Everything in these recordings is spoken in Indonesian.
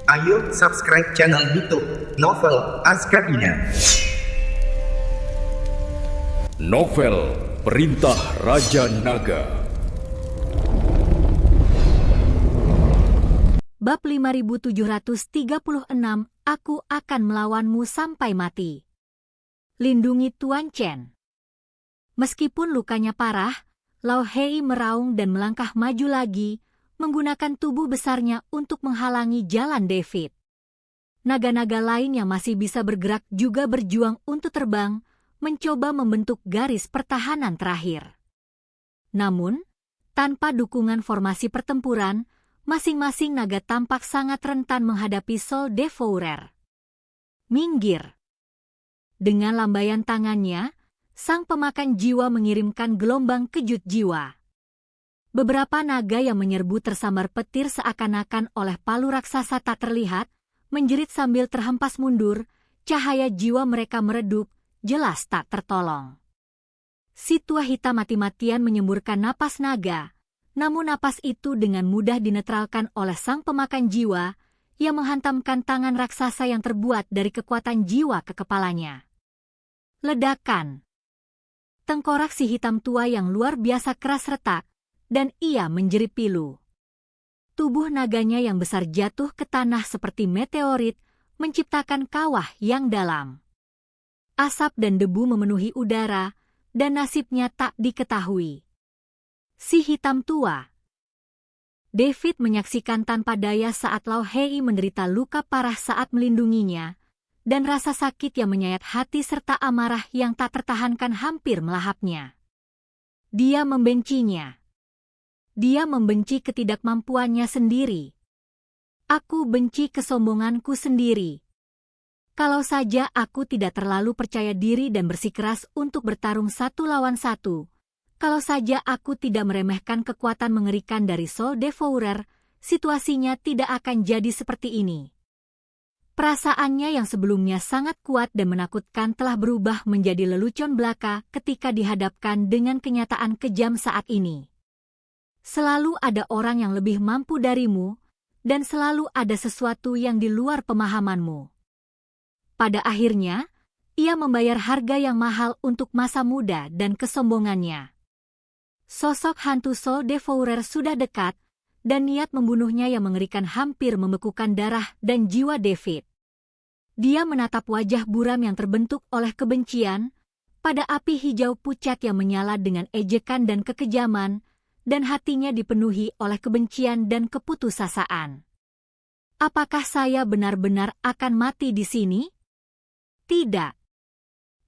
Ayo subscribe channel YouTube Novel Azkabina. Novel Perintah Raja Naga. Bab 5736, Aku akan melawanmu sampai mati. Lindungi Tuan Chen. Meskipun lukanya parah, Lao Hei meraung dan melangkah maju lagi, menggunakan tubuh besarnya untuk menghalangi jalan David. Naga-naga lain yang masih bisa bergerak juga berjuang untuk terbang, mencoba membentuk garis pertahanan terakhir. Namun, tanpa dukungan formasi pertempuran, masing-masing naga tampak sangat rentan menghadapi Sol Devourer. Minggir! Dengan lambaian tangannya, sang pemakan jiwa mengirimkan gelombang kejut jiwa. Beberapa naga yang menyerbu tersambar petir seakan-akan oleh palu raksasa tak terlihat, menjerit sambil terhempas mundur, cahaya jiwa mereka meredup, jelas tak tertolong. Si tua hitam mati-matian menyemburkan napas naga, namun napas itu dengan mudah dinetralkan oleh sang pemakan jiwa yang menghantamkan tangan raksasa yang terbuat dari kekuatan jiwa ke kepalanya. Ledakan! Tengkorak si hitam tua yang luar biasa keras retak, dan ia menjerit pilu. Tubuh naganya yang besar jatuh ke tanah seperti meteorit, menciptakan kawah yang dalam. Asap dan debu memenuhi udara, dan nasibnya tak diketahui. Si hitam tua. David menyaksikan tanpa daya saat Lao Hei menderita luka parah saat melindunginya, dan rasa sakit yang menyayat hati serta amarah yang tak tertahankan hampir melahapnya. Dia membencinya. Dia membenci ketidakmampuannya sendiri. Aku benci kesombonganku sendiri. Kalau saja aku tidak terlalu percaya diri dan bersikeras untuk bertarung satu lawan satu, kalau saja aku tidak meremehkan kekuatan mengerikan dari Sol Devourer, situasinya tidak akan jadi seperti ini. Perasaannya yang sebelumnya sangat kuat dan menakutkan telah berubah menjadi lelucon belaka ketika dihadapkan dengan kenyataan kejam saat ini. Selalu ada orang yang lebih mampu darimu, dan selalu ada sesuatu yang di luar pemahamanmu. Pada akhirnya, ia membayar harga yang mahal untuk masa muda dan kesombongannya. Sosok hantu Sol Devourer sudah dekat, dan niat membunuhnya yang mengerikan hampir membekukan darah dan jiwa David. Dia menatap wajah buram yang terbentuk oleh kebencian, pada api hijau pucat yang menyala dengan ejekan dan kekejaman, dan hatinya dipenuhi oleh kebencian dan keputusasaan. Apakah saya benar-benar akan mati di sini? Tidak.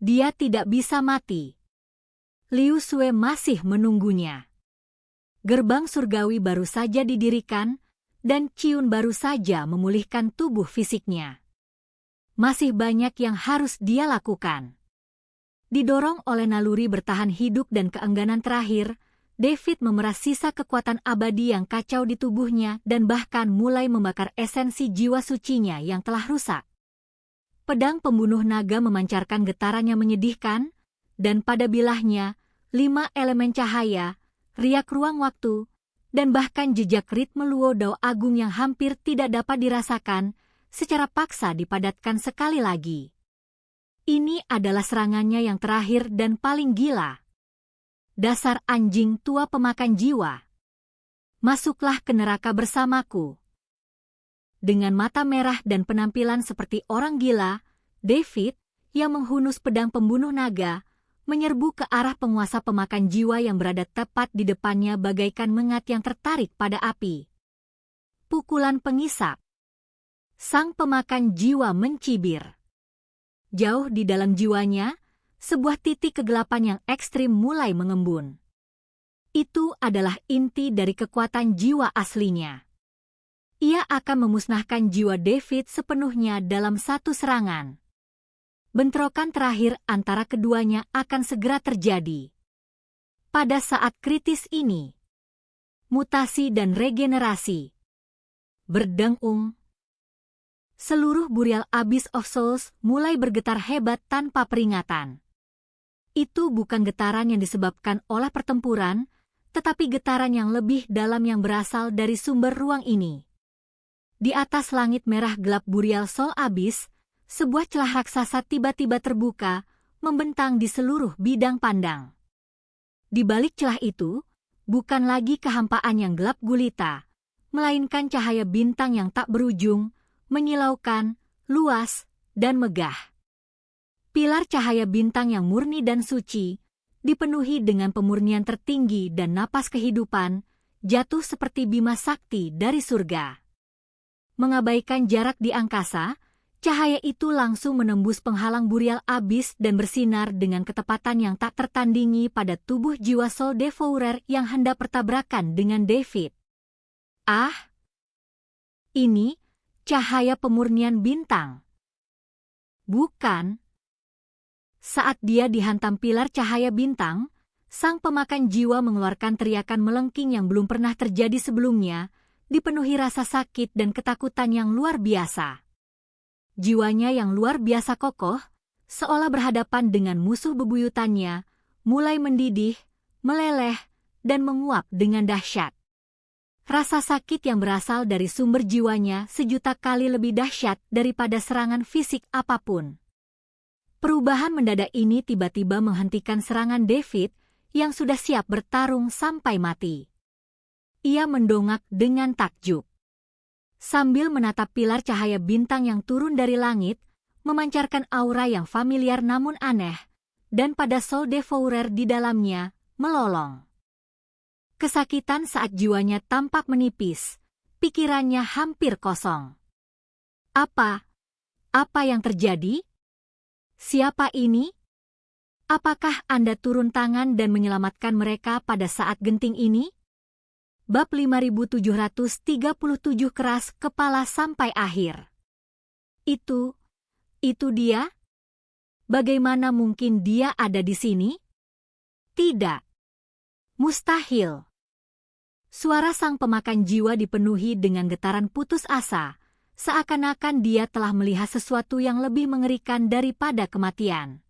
Dia tidak bisa mati. Liu Sue masih menunggunya. Gerbang surgawi baru saja didirikan, dan Ciun baru saja memulihkan tubuh fisiknya. Masih banyak yang harus dia lakukan. Didorong oleh naluri bertahan hidup dan keengganan terakhir, David memeras sisa kekuatan abadi yang kacau di tubuhnya dan bahkan mulai membakar esensi jiwa sucinya yang telah rusak. Pedang pembunuh naga memancarkan getaran yang menyedihkan, dan pada bilahnya, 5 elemen cahaya, riak ruang waktu, dan bahkan jejak ritme Luo Dao Agung yang hampir tidak dapat dirasakan, secara paksa dipadatkan sekali lagi. Ini adalah serangannya yang terakhir dan paling gila. Dasar anjing tua pemakan jiwa. Masuklah ke neraka bersamaku. Dengan mata merah dan penampilan seperti orang gila, David, yang menghunus pedang pembunuh naga, menyerbu ke arah penguasa pemakan jiwa yang berada tepat di depannya bagaikan mengat yang tertarik pada api. Pukulan pengisap. Sang pemakan jiwa mencibir. Jauh di dalam jiwanya, sebuah titik kegelapan yang ekstrim mulai mengembun. Itu adalah inti dari kekuatan jiwa aslinya. Ia akan memusnahkan jiwa David sepenuhnya dalam satu serangan. Bentrokan terakhir antara keduanya akan segera terjadi. Pada saat kritis ini, mutasi dan regenerasi berdengung. Seluruh burial Abyss of Souls mulai bergetar hebat tanpa peringatan. Itu bukan getaran yang disebabkan oleh pertempuran, tetapi getaran yang lebih dalam yang berasal dari sumber ruang ini. Di atas langit merah gelap Burial Sol Abyss, sebuah celah raksasa tiba-tiba terbuka, membentang di seluruh bidang pandang. Di balik celah itu, bukan lagi kehampaan yang gelap gulita, melainkan cahaya bintang yang tak berujung, menyilaukan, luas, dan megah. Pilar cahaya bintang yang murni dan suci, dipenuhi dengan pemurnian tertinggi dan napas kehidupan, jatuh seperti bima sakti dari surga. Mengabaikan jarak di angkasa, cahaya itu langsung menembus penghalang Burial Abyss dan bersinar dengan ketepatan yang tak tertandingi pada tubuh jiwa Soul Devourer yang hendak bertabrakan dengan David. Ah! Ini cahaya pemurnian bintang. Bukan. Saat dia dihantam pilar cahaya bintang, sang pemakan jiwa mengeluarkan teriakan melengking yang belum pernah terjadi sebelumnya, dipenuhi rasa sakit dan ketakutan yang luar biasa. Jiwanya yang luar biasa kokoh, seolah berhadapan dengan musuh bebuyutannya, mulai mendidih, meleleh, dan menguap dengan dahsyat. Rasa sakit yang berasal dari sumber jiwanya sejuta kali lebih dahsyat daripada serangan fisik apapun. Perubahan mendadak ini tiba-tiba menghentikan serangan David yang sudah siap bertarung sampai mati. Ia mendongak dengan takjub. Sambil menatap pilar cahaya bintang yang turun dari langit, memancarkan aura yang familiar namun aneh, dan pada Soul Devourer di dalamnya, melolong. Kesakitan saat jiwanya tampak menipis, pikirannya hampir kosong. Apa yang terjadi? Siapa ini? Apakah Anda turun tangan dan menyelamatkan mereka pada saat genting ini? Bab 5737 keras kepala sampai akhir. Itu dia? Bagaimana mungkin dia ada di sini? Tidak. Mustahil. Suara sang pemakan jiwa dipenuhi dengan getaran putus asa, seakan-akan dia telah melihat sesuatu yang lebih mengerikan daripada kematian.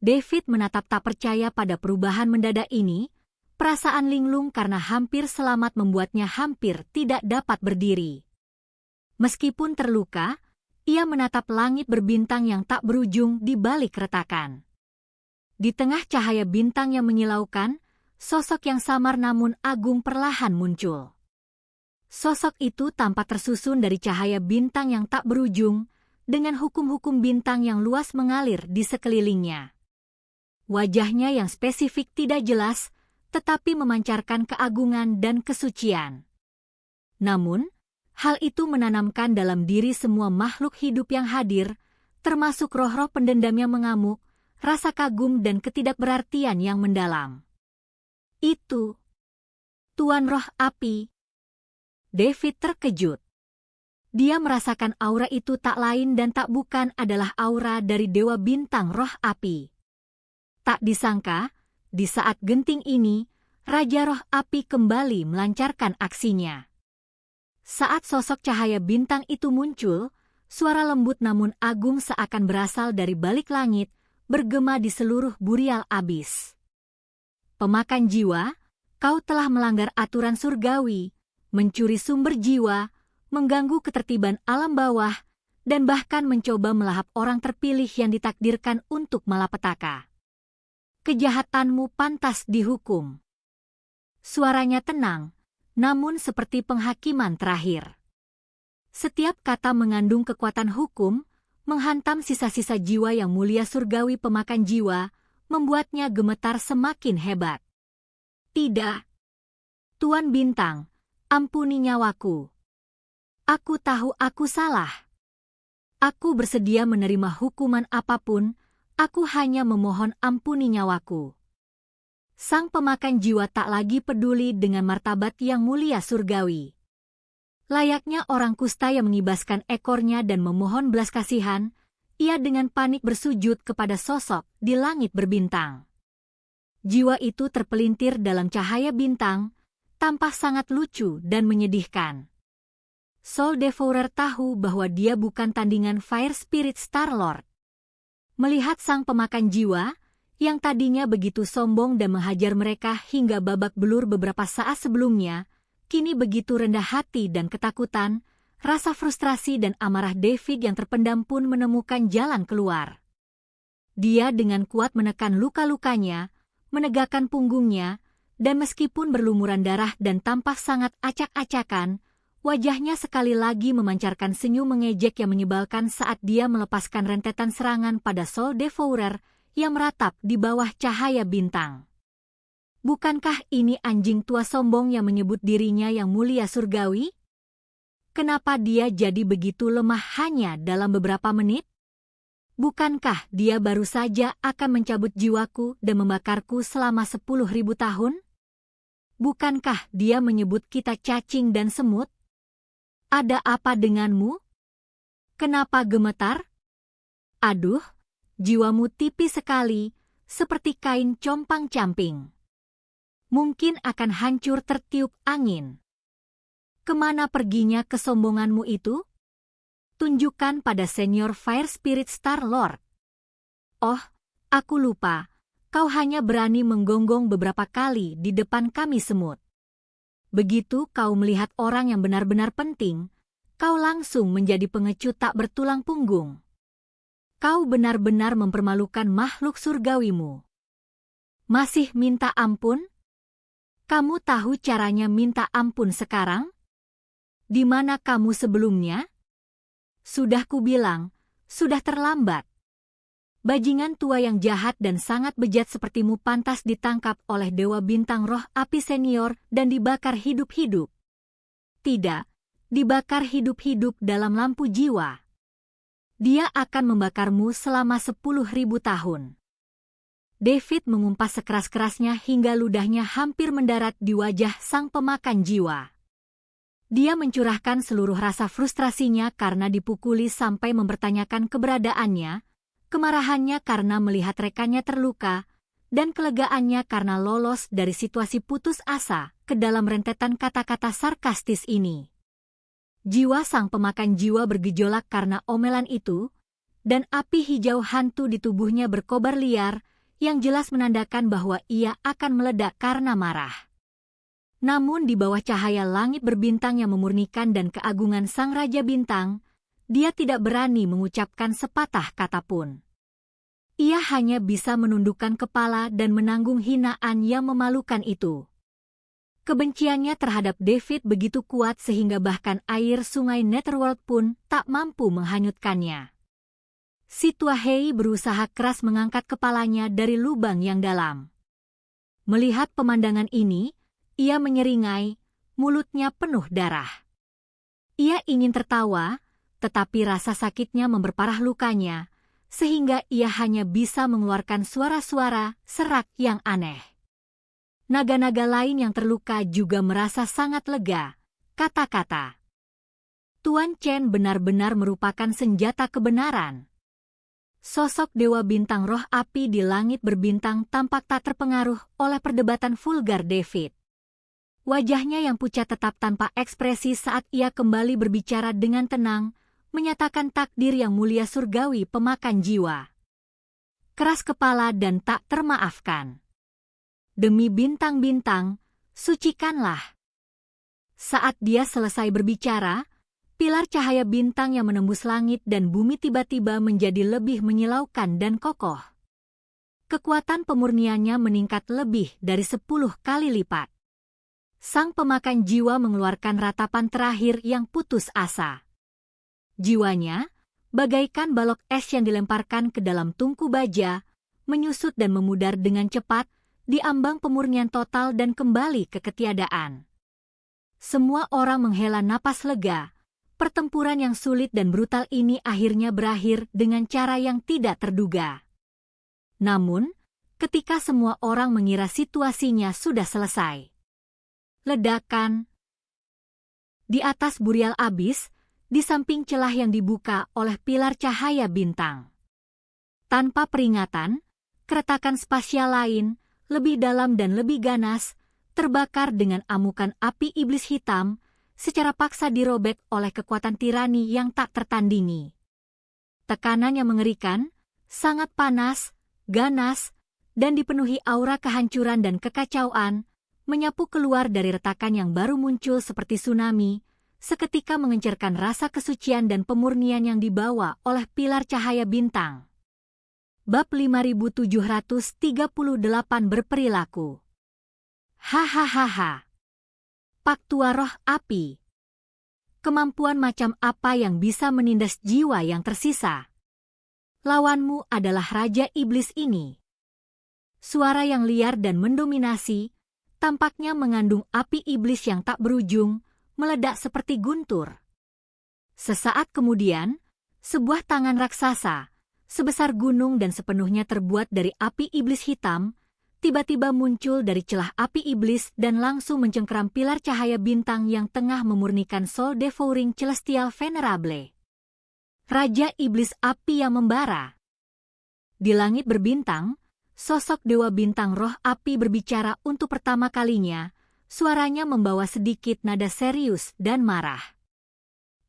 David menatap tak percaya pada perubahan mendadak ini. Perasaan linglung karena hampir selamat membuatnya hampir tidak dapat berdiri. Meskipun terluka, ia menatap langit berbintang yang tak berujung di balik retakan. Di tengah cahaya bintang yang menyilaukan, sosok yang samar namun agung perlahan muncul. Sosok itu tampak tersusun dari cahaya bintang yang tak berujung, dengan hukum-hukum bintang yang luas mengalir di sekelilingnya. Wajahnya yang spesifik tidak jelas, tetapi memancarkan keagungan dan kesucian. Namun, hal itu menanamkan dalam diri semua makhluk hidup yang hadir, termasuk roh-roh pendendam yang mengamuk, rasa kagum dan ketidakberartian yang mendalam. Itu Tuan Roh Api. David terkejut. Dia merasakan aura itu tak lain dan tak bukan adalah aura dari Dewa Bintang Roh Api. Tak disangka, di saat genting ini, Raja Roh Api kembali melancarkan aksinya. Saat sosok cahaya bintang itu muncul, suara lembut namun agung seakan berasal dari balik langit, bergema di seluruh Burial Abyss. Pemakan jiwa, kau telah melanggar aturan surgawi, mencuri sumber jiwa, mengganggu ketertiban alam bawah, dan bahkan mencoba melahap orang terpilih yang ditakdirkan untuk malapetaka. Kejahatanmu pantas dihukum. Suaranya tenang, namun seperti penghakiman terakhir. Setiap kata mengandung kekuatan hukum, menghantam sisa-sisa jiwa yang mulia surgawi pemakan jiwa, membuatnya gemetar semakin hebat. Tidak. Tuan Bintang, ampuni nyawaku. Aku tahu aku salah. Aku bersedia menerima hukuman apapun, aku hanya memohon ampuni nyawaku. Sang pemakan jiwa tak lagi peduli dengan martabat yang mulia surgawi. Layaknya orang kusta yang mengibaskan ekornya dan memohon belas kasihan, ia dengan panik bersujud kepada sosok di langit berbintang. Jiwa itu terpelintir dalam cahaya bintang, tampak sangat lucu dan menyedihkan. Soul Devourer tahu bahwa dia bukan tandingan Fire Spirit Star-Lord. Melihat sang pemakan jiwa, yang tadinya begitu sombong dan menghajar mereka hingga babak belur beberapa saat sebelumnya, kini begitu rendah hati dan ketakutan, rasa frustrasi dan amarah David yang terpendam pun menemukan jalan keluar. Dia dengan kuat menekan luka-lukanya, menegakkan punggungnya, dan meskipun berlumuran darah dan tampak sangat acak-acakan, wajahnya sekali lagi memancarkan senyum mengejek yang menyebalkan saat dia melepaskan rentetan serangan pada Soul Devourer yang meratap di bawah cahaya bintang. Bukankah ini anjing tua sombong yang menyebut dirinya yang mulia surgawi? Kenapa dia jadi begitu lemah hanya dalam beberapa menit? Bukankah dia baru saja akan mencabut jiwaku dan membakarku selama 10.000 tahun? Bukankah dia menyebut kita cacing dan semut? Ada apa denganmu? Kenapa gemetar? Aduh, jiwamu tipis sekali, seperti kain compang-camping. Mungkin akan hancur tertiup angin. Kemana perginya kesombonganmu itu? Tunjukkan pada Senior Fire Spirit Star-Lord. Oh, aku lupa, kau hanya berani menggonggong beberapa kali di depan kami semut. Begitu kau melihat orang yang benar-benar penting, kau langsung menjadi pengecut tak bertulang punggung. Kau benar-benar mempermalukan makhluk surgawimu. Masih minta ampun? Kamu tahu caranya minta ampun sekarang? Di mana kamu sebelumnya? Sudah kubilang, sudah terlambat. Bajingan tua yang jahat dan sangat bejat sepertimu pantas ditangkap oleh Dewa Bintang Roh Api Senior dan dibakar hidup-hidup. Tidak, dibakar hidup-hidup dalam lampu jiwa. Dia akan membakarmu selama 10.000 tahun. David mengumpas sekeras-kerasnya hingga ludahnya hampir mendarat di wajah sang pemakan jiwa. Dia mencurahkan seluruh rasa frustrasinya karena dipukuli sampai mempertanyakan keberadaannya, kemarahannya karena melihat rekannya terluka, dan kelegaannya karena lolos dari situasi putus asa ke dalam rentetan kata-kata sarkastis ini. Jiwa sang pemakan jiwa bergejolak karena omelan itu, dan api hijau hantu di tubuhnya berkobar liar, yang jelas menandakan bahwa ia akan meledak karena marah. Namun di bawah cahaya langit berbintang yang memurnikan dan keagungan Sang Raja Bintang, dia tidak berani mengucapkan sepatah kata pun. Ia hanya bisa menundukkan kepala dan menanggung hinaan yang memalukan itu. Kebenciannya terhadap David begitu kuat sehingga bahkan air sungai Netherworld pun tak mampu menghanyutkannya. Si tua Hei berusaha keras mengangkat kepalanya dari lubang yang dalam. Melihat pemandangan ini, ia menyeringai, mulutnya penuh darah. Ia ingin tertawa, tetapi rasa sakitnya memperparah lukanya, sehingga ia hanya bisa mengeluarkan suara-suara serak yang aneh. Naga-naga lain yang terluka juga merasa sangat lega, kata-kata. Tuan Chen benar-benar merupakan senjata kebenaran. Sosok Dewa Bintang Roh Api di langit berbintang tampak tak terpengaruh oleh perdebatan vulgar David. Wajahnya yang pucat tetap tanpa ekspresi saat ia kembali berbicara dengan tenang, menyatakan takdir yang mulia surgawi pemakan jiwa. Keras kepala dan tak termaafkan. Demi bintang-bintang, sucikanlah. Saat dia selesai berbicara, pilar cahaya bintang yang menembus langit dan bumi tiba-tiba menjadi lebih menyilaukan dan kokoh. Kekuatan pemurniannya meningkat lebih dari 10 kali lipat. Sang pemakan jiwa mengeluarkan ratapan terakhir yang putus asa. Jiwanya, bagaikan balok es yang dilemparkan ke dalam tungku baja, menyusut dan memudar dengan cepat, di ambang pemurnian total dan kembali ke ketiadaan. Semua orang menghela napas lega. Pertempuran yang sulit dan brutal ini akhirnya berakhir dengan cara yang tidak terduga. Namun, ketika semua orang mengira situasinya sudah selesai, ledakan di atas burial abis, di samping celah yang dibuka oleh pilar cahaya bintang. Tanpa peringatan, keretakan spasial lain, lebih dalam dan lebih ganas, terbakar dengan amukan api iblis hitam, secara paksa dirobek oleh kekuatan tirani yang tak tertandingi. Tekanan yang mengerikan, sangat panas, ganas, dan dipenuhi aura kehancuran dan kekacauan, menyapu keluar dari retakan yang baru muncul seperti tsunami, seketika mengencerkan rasa kesucian dan pemurnian yang dibawa oleh pilar cahaya bintang. Bab 5738 berperilaku. Hahaha. Paktua roh api. Kemampuan macam apa yang bisa menindas jiwa yang tersisa? Lawanmu adalah Raja Iblis ini. Suara yang liar dan mendominasi, tampaknya mengandung api iblis yang tak berujung, meledak seperti guntur. Sesaat kemudian, sebuah tangan raksasa, sebesar gunung dan sepenuhnya terbuat dari api iblis hitam, tiba-tiba muncul dari celah api iblis dan langsung mencengkeram pilar cahaya bintang yang tengah memurnikan Soul Devouring Celestial Venerable. Raja Iblis Api yang membara. Di langit berbintang, sosok Dewa Bintang Roh Api berbicara untuk pertama kalinya, suaranya membawa sedikit nada serius dan marah.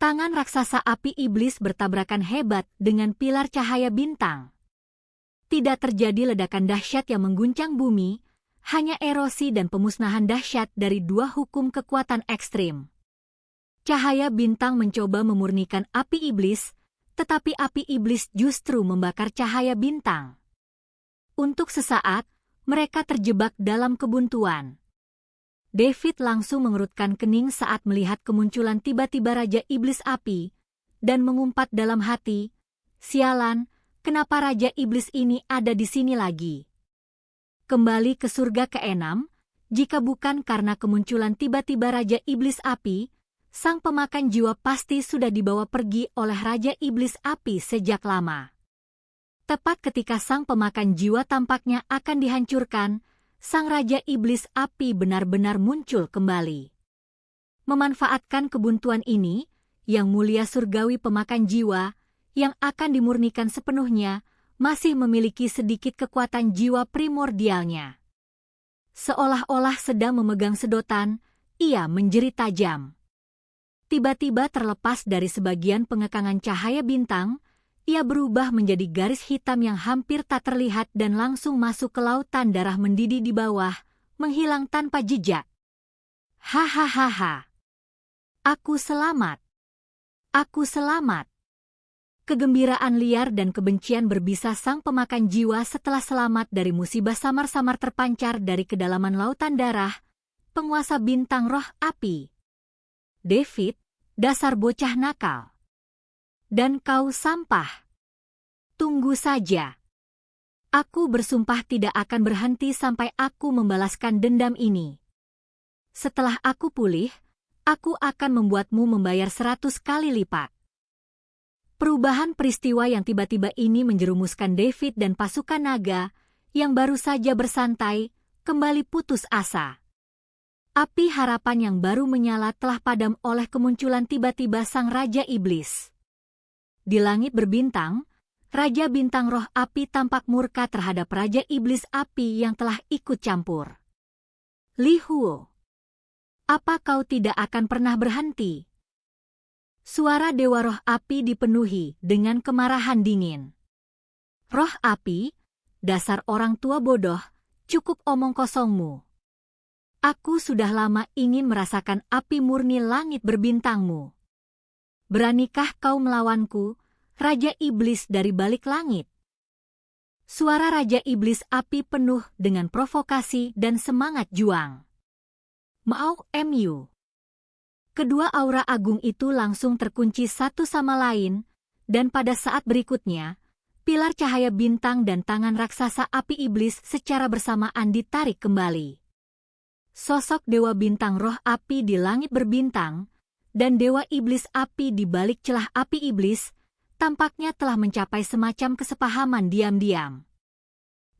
Tangan raksasa api iblis bertabrakan hebat dengan pilar cahaya bintang. Tidak terjadi ledakan dahsyat yang mengguncang bumi, hanya erosi dan pemusnahan dahsyat dari dua hukum kekuatan ekstrim. Cahaya bintang mencoba memurnikan api iblis, tetapi api iblis justru membakar cahaya bintang. Untuk sesaat, mereka terjebak dalam kebuntuan. David langsung mengerutkan kening saat melihat kemunculan tiba-tiba Raja Iblis Api, dan mengumpat dalam hati, "Sialan, kenapa Raja Iblis ini ada di sini lagi?" Kembali ke surga ke-6, jika bukan karena kemunculan tiba-tiba Raja Iblis Api, sang pemakan jiwa pasti sudah dibawa pergi oleh Raja Iblis Api sejak lama. Tepat ketika sang pemakan jiwa tampaknya akan dihancurkan, sang Raja Iblis Api benar-benar muncul kembali. Memanfaatkan kebuntuan ini, yang mulia surgawi pemakan jiwa, yang akan dimurnikan sepenuhnya, masih memiliki sedikit kekuatan jiwa primordialnya. Seolah-olah sedang memegang sedotan, ia menjerit tajam. Tiba-tiba terlepas dari sebagian pengekangan cahaya bintang, ia berubah menjadi garis hitam yang hampir tak terlihat dan langsung masuk ke lautan darah mendidih di bawah, menghilang tanpa jejak. Hahaha. Aku selamat. Aku selamat. Kegembiraan liar dan kebencian berbisa sang pemakan jiwa setelah selamat dari musibah samar-samar terpancar dari kedalaman lautan darah, penguasa bintang roh api. David, dasar bocah nakal. Dan kau sampah. Tunggu saja. Aku bersumpah tidak akan berhenti sampai aku membalaskan dendam ini. Setelah aku pulih, aku akan membuatmu membayar 100 kali lipat. Perubahan peristiwa yang tiba-tiba ini menjerumuskan David dan pasukan naga, yang baru saja bersantai, kembali putus asa. Api harapan yang baru menyala telah padam oleh kemunculan tiba-tiba sang Raja Iblis. Di langit berbintang, Raja Bintang Roh Api tampak murka terhadap Raja Iblis Api yang telah ikut campur. Li Huo, apa kau tidak akan pernah berhenti? Suara Dewa Roh Api dipenuhi dengan kemarahan dingin. Roh Api, dasar orang tua bodoh, cukup omong kosongmu. Aku sudah lama ingin merasakan api murni langit berbintangmu. Beranikah kau melawanku, Raja Iblis dari balik langit? Suara Raja Iblis Api penuh dengan provokasi dan semangat juang. Mau mu. Kedua aura agung itu langsung terkunci satu sama lain, dan pada saat berikutnya, pilar cahaya bintang dan tangan raksasa api iblis secara bersamaan ditarik kembali. Sosok Dewa Bintang Roh Api di langit berbintang, dan Dewa Iblis Api di balik celah api iblis, tampaknya telah mencapai semacam kesepahaman diam-diam.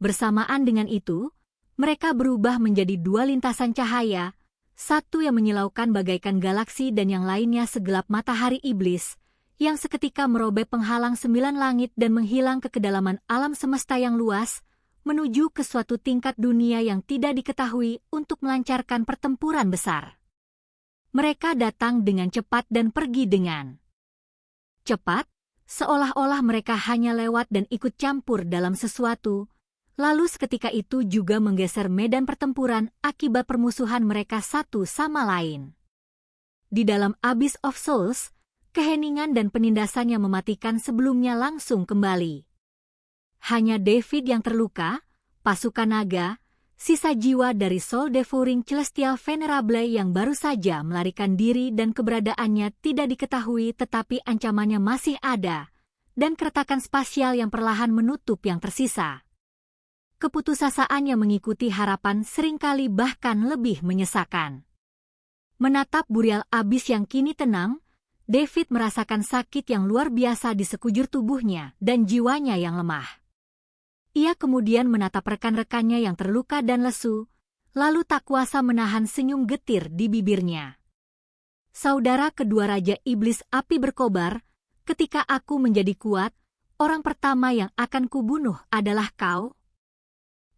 Bersamaan dengan itu, mereka berubah menjadi dua lintasan cahaya, satu yang menyilaukan bagaikan galaksi dan yang lainnya segelap matahari iblis, yang seketika merobek penghalang 9 langit dan menghilang ke kedalaman alam semesta yang luas, menuju ke suatu tingkat dunia yang tidak diketahui untuk melancarkan pertempuran besar. Mereka datang dengan cepat dan pergi dengan cepat, seolah-olah mereka hanya lewat dan ikut campur dalam sesuatu, lalu seketika itu juga menggeser medan pertempuran akibat permusuhan mereka satu sama lain. di dalam Abyss of Souls, keheningan dan penindasan yang mematikan sebelumnya langsung kembali. Hanya David yang terluka, pasukan naga, sisa jiwa dari Soul Devouring Celestial Venerable yang baru saja melarikan diri dan keberadaannya tidak diketahui tetapi ancamannya masih ada, dan keretakan spasial yang perlahan menutup yang tersisa. Keputusasaan yang mengikuti harapan seringkali bahkan lebih menyesakan. Menatap burial Abyss yang kini tenang, David merasakan sakit yang luar biasa di sekujur tubuhnya dan jiwanya yang lemah. Ia kemudian menatap rekan-rekannya yang terluka dan lesu, lalu tak kuasa menahan senyum getir di bibirnya. Saudara kedua Raja Iblis Api berkobar, ketika aku menjadi kuat, orang pertama yang akan kubunuh adalah kau.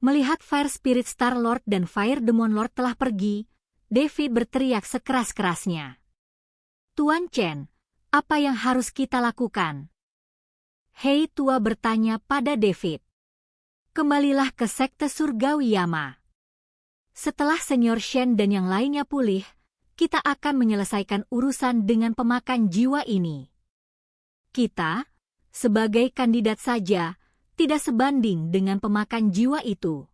Melihat Fire Spirit Star Lord dan Fire Demon Lord telah pergi, David berteriak sekeras-kerasnya. Tuan Chen, apa yang harus kita lakukan? Hei Tua bertanya pada David. Kembalilah ke sekte surgawi Yama. Setelah Senior Shen dan yang lainnya pulih, kita akan menyelesaikan urusan dengan pemakan jiwa ini. Kita, sebagai kandidat saja, tidak sebanding dengan pemakan jiwa itu,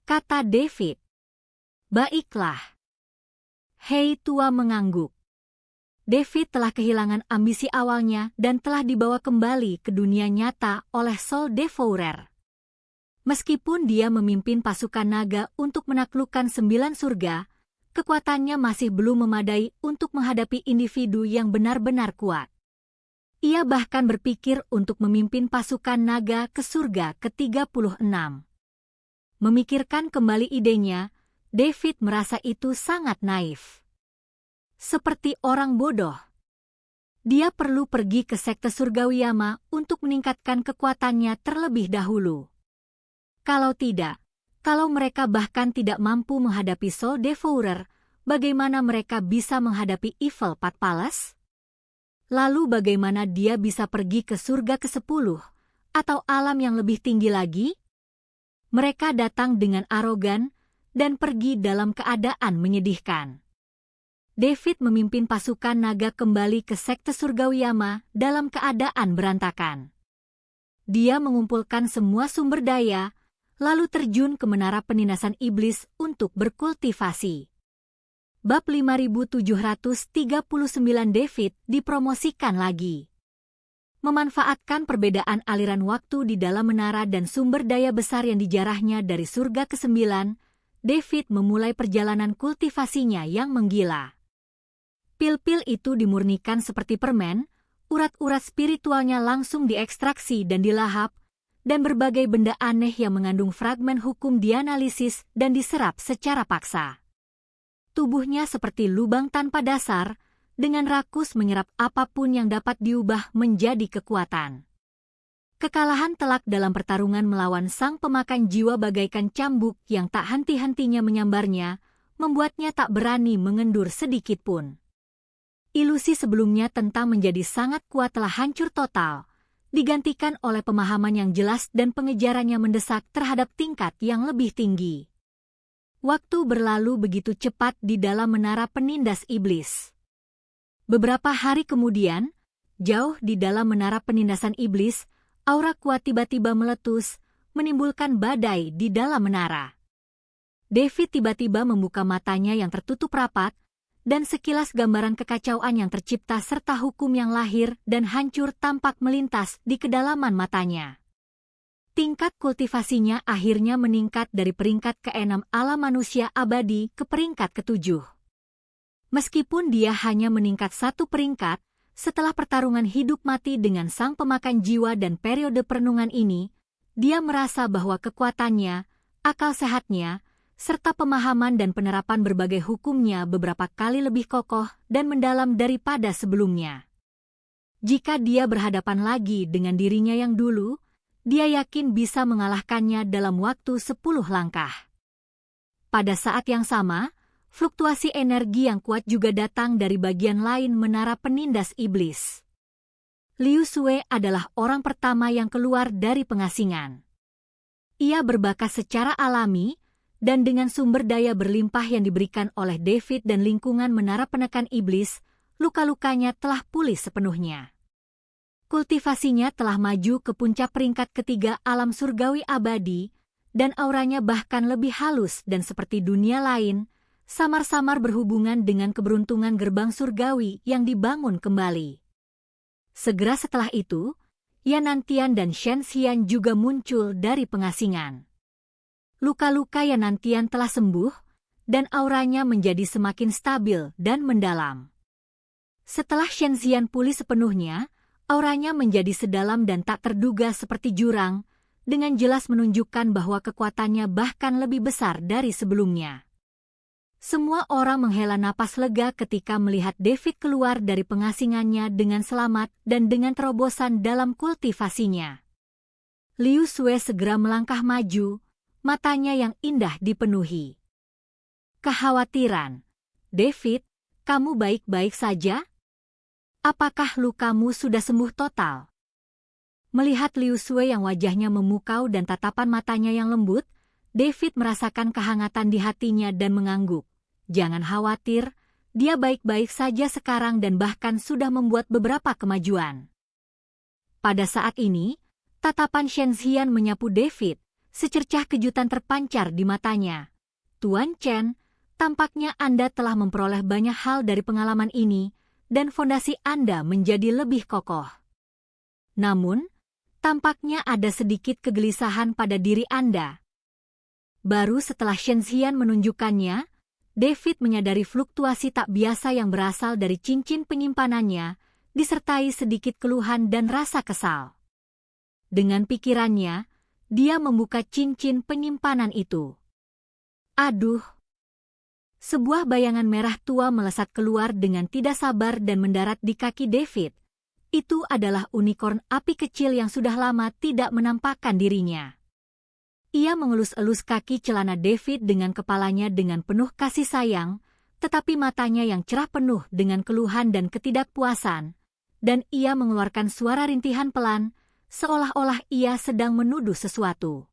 kata David. Baiklah. Hei Tua mengangguk. David telah kehilangan ambisi awalnya dan telah dibawa kembali ke dunia nyata oleh Soul Devourer. Meskipun dia memimpin pasukan naga untuk menaklukkan 9 surga, kekuatannya masih belum memadai untuk menghadapi individu yang benar-benar kuat. Ia bahkan berpikir untuk memimpin pasukan naga ke surga ke-36. Memikirkan kembali idenya, David merasa itu sangat naif. Seperti orang bodoh. Dia perlu pergi ke sekte surgawi Yama untuk meningkatkan kekuatannya terlebih dahulu. Kalau tidak, kalau mereka bahkan tidak mampu menghadapi Soul Devourer, bagaimana mereka bisa menghadapi Evil Path Palace? Lalu bagaimana dia bisa pergi ke surga ke-10, atau alam yang lebih tinggi lagi? Mereka datang dengan arogan, dan pergi dalam keadaan menyedihkan. David memimpin pasukan naga kembali ke sekte surgawi Yama dalam keadaan berantakan. Dia mengumpulkan semua sumber daya, lalu terjun ke menara penindasan iblis untuk berkultivasi. Bab 5739 David dipromosikan lagi. Memanfaatkan perbedaan aliran waktu di dalam menara dan sumber daya besar yang dijarahnya dari surga ke-9, David memulai perjalanan kultivasinya yang menggila. Pil-pil itu dimurnikan seperti permen, urat-urat spiritualnya langsung diekstraksi dan dilahap, dan berbagai benda aneh yang mengandung fragmen hukum dianalisis dan diserap secara paksa. Tubuhnya seperti lubang tanpa dasar, dengan rakus menyerap apapun yang dapat diubah menjadi kekuatan. Kekalahan telak dalam pertarungan melawan sang pemakan jiwa bagaikan cambuk yang tak henti-hentinya menyambarnya, membuatnya tak berani mengendur sedikit pun. Ilusi sebelumnya tentang menjadi sangat kuat telah hancur total, digantikan oleh pemahaman yang jelas dan pengejarannya mendesak terhadap tingkat yang lebih tinggi. Waktu berlalu begitu cepat di dalam menara penindas iblis. Beberapa hari kemudian, jauh di dalam menara penindasan iblis, aura kuat tiba-tiba meletus, menimbulkan badai di dalam menara. David tiba-tiba membuka matanya yang tertutup rapat, dan sekilas gambaran kekacauan yang tercipta serta hukum yang lahir dan hancur tampak melintas di kedalaman matanya. Tingkat kultivasinya akhirnya meningkat dari peringkat ke-6 alam manusia abadi ke peringkat ke-7. Meskipun dia hanya meningkat 1 peringkat, setelah pertarungan hidup mati dengan sang pemakan jiwa dan periode perenungan ini, dia merasa bahwa kekuatannya, akal sehatnya, serta pemahaman dan penerapan berbagai hukumnya beberapa kali lebih kokoh dan mendalam daripada sebelumnya. Jika dia berhadapan lagi dengan dirinya yang dulu, dia yakin bisa mengalahkannya dalam waktu 10 langkah. Pada saat yang sama, fluktuasi energi yang kuat juga datang dari bagian lain menara penindas iblis. Liu Sui adalah orang pertama yang keluar dari pengasingan. Ia berbakat secara alami, dan dengan sumber daya berlimpah yang diberikan oleh David dan lingkungan menara penekan iblis, luka-lukanya telah pulih sepenuhnya. Kultivasinya telah maju ke puncak peringkat ketiga alam surgawi abadi, dan auranya bahkan lebih halus dan seperti dunia lain, samar-samar berhubungan dengan keberuntungan gerbang surgawi yang dibangun kembali. Segera setelah itu, Yanantian dan Shen Xian juga muncul dari pengasingan. Luka-luka Yanantian telah sembuh, dan auranya menjadi semakin stabil dan mendalam. Setelah Shen Xian pulih sepenuhnya, auranya menjadi sedalam dan tak terduga seperti jurang, dengan jelas menunjukkan bahwa kekuatannya bahkan lebih besar dari sebelumnya. Semua orang menghela napas lega ketika melihat David keluar dari pengasingannya dengan selamat dan dengan terobosan dalam kultivasinya. Liu Sui segera melangkah maju, matanya yang indah dipenuhi kekhawatiran. David, kamu baik-baik saja? Apakah lukamu sudah sembuh total? Melihat Liu Sui yang wajahnya memukau dan tatapan matanya yang lembut, David merasakan kehangatan di hatinya dan mengangguk. Jangan khawatir, dia baik-baik saja sekarang dan bahkan sudah membuat beberapa kemajuan. Pada saat ini, tatapan Shen Xian menyapu David, secercah kejutan terpancar di matanya. Tuan Chen, tampaknya Anda telah memperoleh banyak hal dari pengalaman ini, dan fondasi Anda menjadi lebih kokoh. Namun, tampaknya ada sedikit kegelisahan pada diri Anda. Baru setelah Shen Xian menunjukkannya, David menyadari fluktuasi tak biasa yang berasal dari cincin penyimpanannya, disertai sedikit keluhan dan rasa kesal. Dengan pikirannya, dia membuka cincin penyimpanan itu. Aduh! Sebuah bayangan merah tua melesat keluar dengan tidak sabar dan mendarat di kaki David. Itu adalah unicorn api kecil yang sudah lama tidak menampakkan dirinya. Ia mengelus-elus kaki celana David dengan kepalanya dengan penuh kasih sayang, tetapi matanya yang cerah penuh dengan keluhan dan ketidakpuasan, dan ia mengeluarkan suara rintihan pelan, seolah-olah ia sedang menuduh sesuatu.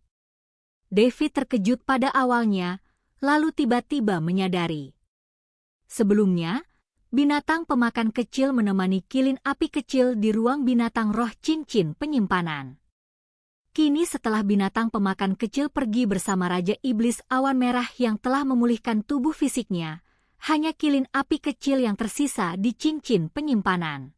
David terkejut pada awalnya, lalu tiba-tiba menyadari. Sebelumnya, binatang pemakan kecil menemani kilin api kecil di ruang binatang roh cincin penyimpanan. Kini setelah binatang pemakan kecil pergi bersama Raja Iblis Awan Merah yang telah memulihkan tubuh fisiknya, hanya kilin api kecil yang tersisa di cincin penyimpanan.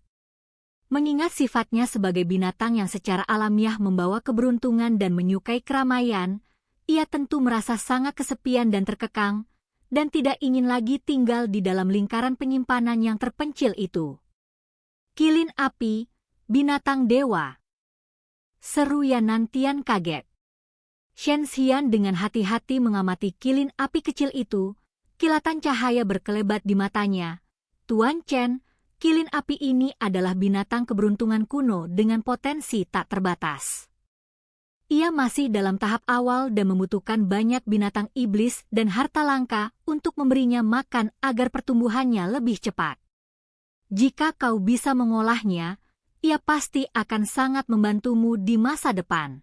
Mengingat sifatnya sebagai binatang yang secara alamiah membawa keberuntungan dan menyukai keramaian, ia tentu merasa sangat kesepian dan terkekang, dan tidak ingin lagi tinggal di dalam lingkaran penyimpanan yang terpencil itu. Kilin api, binatang dewa. Seru Yanantian kaget. Shen Xian dengan hati-hati mengamati kilin api kecil itu, kilatan cahaya berkelebat di matanya. Tuan Chen, kilin api ini adalah binatang keberuntungan kuno dengan potensi tak terbatas. Ia masih dalam tahap awal dan membutuhkan banyak binatang iblis dan harta langka untuk memberinya makan agar pertumbuhannya lebih cepat. Jika kau bisa mengolahnya, ia pasti akan sangat membantumu di masa depan.